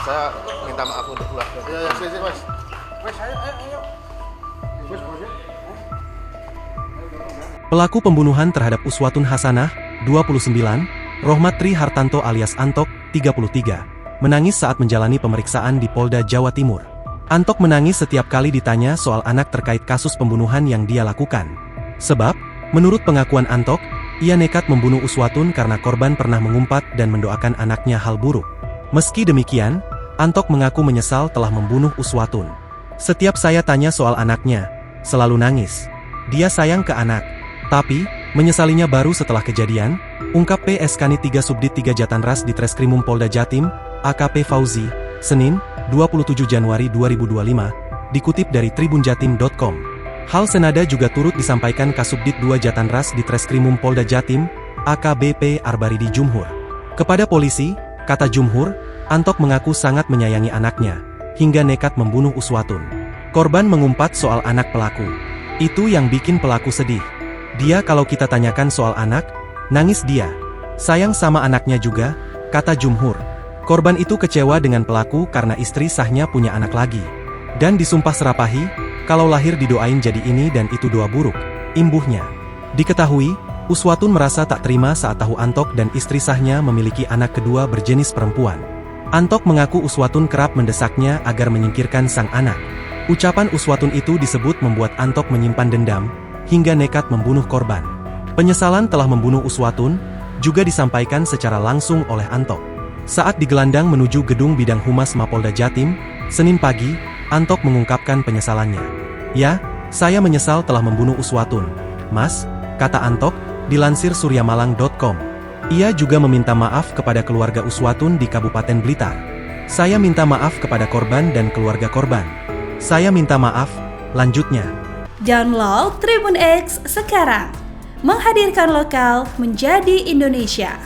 Saya minta maaf untuk keluarga. Ya, sini, Mas. Mas, ayo. Mas, Pelaku pembunuhan terhadap Uswatun Hasanah, 29, Rohmat Tri Hartanto alias Antok, 33, menangis saat menjalani pemeriksaan di Polda Jawa Timur. Antok menangis setiap kali ditanya soal anak terkait kasus pembunuhan yang dia lakukan. Sebab, menurut pengakuan Antok, ia nekat membunuh Uswatun karena korban pernah mengumpat dan mendoakan anaknya hal buruk. Meski demikian, Antok mengaku menyesal telah membunuh Uswatun. Setiap saya tanya soal anaknya, selalu nangis. Dia sayang ke anak. Tapi, menyesalinya baru setelah kejadian, ungkap PSKNI 3 Subdit 3 Jatanras di Treskrimum Polda Jatim, AKP Fauzi, Senin, 27 Januari 2025, dikutip dari tribunjatim.com. Hal senada juga turut disampaikan Kasubdit 2 Jatanras di Treskrimum Polda Jatim, AKBP Arbaridi Jumhur. Kepada polisi, kata Jumhur, Antok mengaku sangat menyayangi anaknya, hingga nekat membunuh Uswatun. Korban mengumpat soal anak pelaku. Itu yang bikin pelaku sedih. Dia kalau kita tanyakan soal anak, nangis dia. Sayang sama anaknya juga, kata Jumhur. Korban itu kecewa dengan pelaku karena istri sahnya punya anak lagi. Dan disumpah serapahi, kalau lahir didoain jadi ini dan itu doa buruk, imbuhnya. Diketahui, Uswatun merasa tak terima saat tahu Antok dan istri sahnya memiliki anak kedua berjenis perempuan. Antok mengaku Uswatun kerap mendesaknya agar menyingkirkan sang anak. Ucapan Uswatun itu disebut membuat Antok menyimpan dendam, hingga nekat membunuh korban. Penyesalan telah membunuh Uswatun, juga disampaikan secara langsung oleh Antok. Saat digelandang menuju gedung bidang humas Mapolda Jatim, Senin pagi, Antok mengungkapkan penyesalannya. Ya, saya menyesal telah membunuh Uswatun, Mas, kata Antok, dilansir suryamalang.com. Ia juga meminta maaf kepada keluarga Uswatun di Kabupaten Blitar. Saya minta maaf kepada korban dan keluarga korban. Saya minta maaf, lanjutnya. Download Tribun X sekarang, menghadirkan lokal menjadi Indonesia.